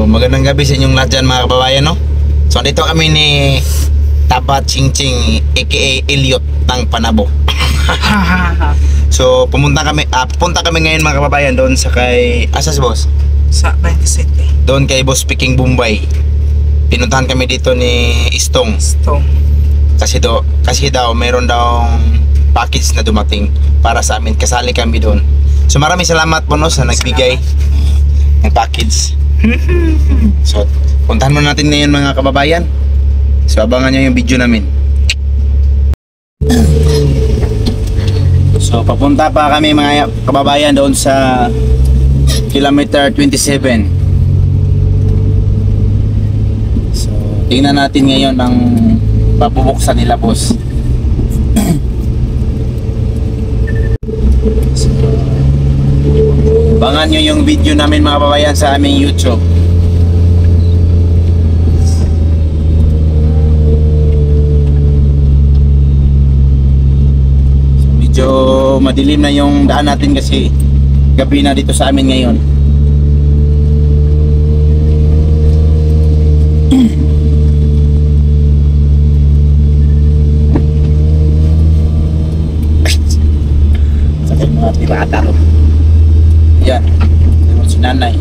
magandang gabi sa inyong lahat dyan mga kababayan, no? So dito kami ni Tapat Ching Ching aka Elliot ng Panabo. So pupunta kami ngayon mga kababayan doon sa kay Asas boss. Sa 27. Doon kay Boss Speaking Bombay. Pinuntahan kami dito ni Istong. Kasi daw meron daw package na dumating para sa amin. Kasali kami doon. So maraming salamat po no sa nagbigay ng package. So puntahan mo natin ngayon mga kababayan. So abangan nyo yung video namin. So papunta pa kami mga kababayan doon sa kilometer 27. So tingnan natin ngayon ang papubuksan nila boss. So, abangan nyo yung video namin mga kababayan sa aming YouTube. Medyo madilim na yung daan natin kasi gabi na dito sa amin ngayon. Sakit mga tibata ko. Yan, naman si nanay.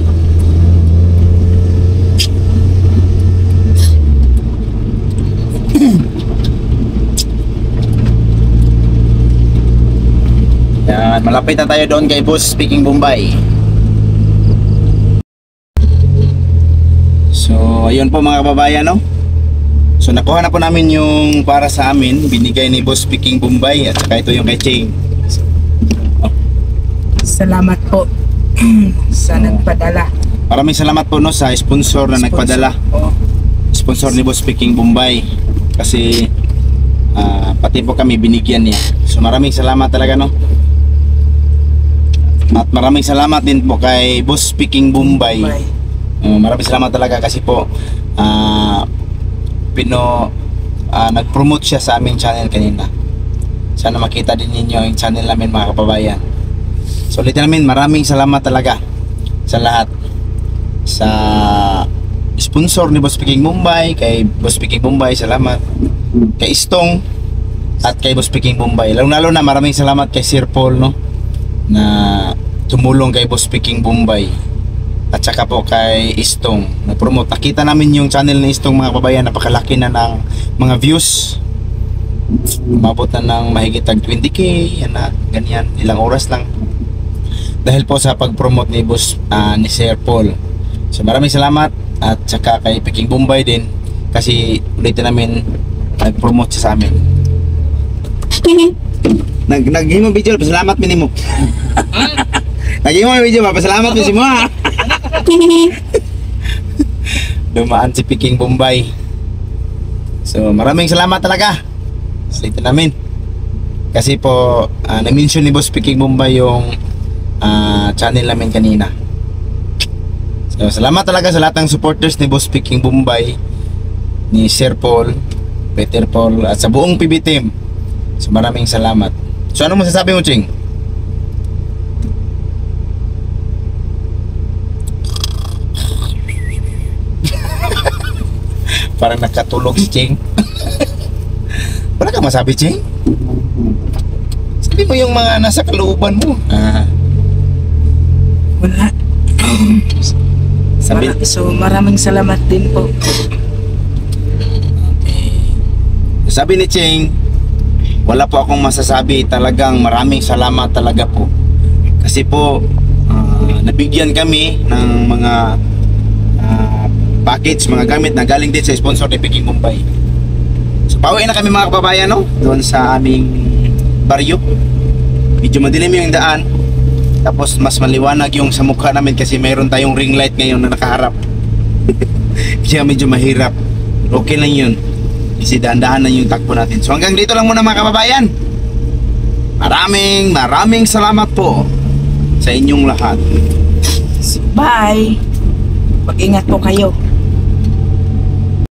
Yan, malapit na tayo doon kay Boss Speaking Bombay. So, ayun po mga kababayan, no? So, nakuha na po namin yung para sa amin, binigay ni Boss Speaking Bombay at saka ito yung kay Ching. Salamat po sa nagpadala. Maraming salamat po no sa sponsor na nagpadala. Sponsor ni Boss Speaking Bombay. Kasi pati po kami binigyan niya. So maraming salamat talaga no. At maraming salamat din po kay Boss Speaking Bombay. Maraming salamat talaga kasi po nag-promote siya sa aming channel kanina. Sana makita din ninyo yung channel namin mga kababayan. So ulit namin maraming salamat talaga sa lahat. Sa sponsor ni Boss Speaking Bombay, kay Boss Speaking Bombay salamat. Kay Istong at kay Boss Speaking Bombay. Lalo na maraming salamat kay Sir Paul no na tumulong kay Boss Speaking Bombay. At saka po kay Istong na-promote. Nakita namin yung channel ni Istong mga kababayan, napakalaki na ng mga views. Umabot na ng mahigit tag 20k, yan na, ganyan, ilang oras lang. Dahil po sa pag-promote ni Boss ni Sir Paul. So maraming salamat at saka kay Speaking Bombay din kasi ulitin namin nag-promote siya sa amin. Nag-himo video, pasalamat minimo. Nag-himo video, pasalamat minimo. Dumaan si Speaking Bombay. So maraming salamat talaga. Ulitin namin. Kasi po na-mention ni Boss Speaking Bombay yung channel namin kanina. So salamat talaga sa lahat ng supporters ni Boss Speaking Bombay, ni Sir Paul, Peter Paul at sa buong PB team. So maraming salamat. So ano masasabi mo, Ching? Parang nakatulog si Ching. Wala kang masabi, Ching? Sabi mo yung mga nasa kalooban mo. Wala. So maraming salamat din po. Okay. Sabi ni Ching, wala po akong masasabi, talagang maraming salamat talaga po. Kasi po nabigyan kami ng mga package, mga gamit na galing din sa sponsor ni Speaking Bombay. So pauwi na kami mga kababayan no, doon sa aming baryo. Medyo madilim yung daan. Tapos mas maliwanag yung sa mukha namin kasi mayroon tayong ring light ngayon na nakaharap. Kaya medyo mahirap. Okay lang yun. Kasi dahan-dahan na yung takbo natin. So hanggang dito lang muna mga kababayan. Maraming salamat po sa inyong lahat. Bye. Mag-ingat po kayo.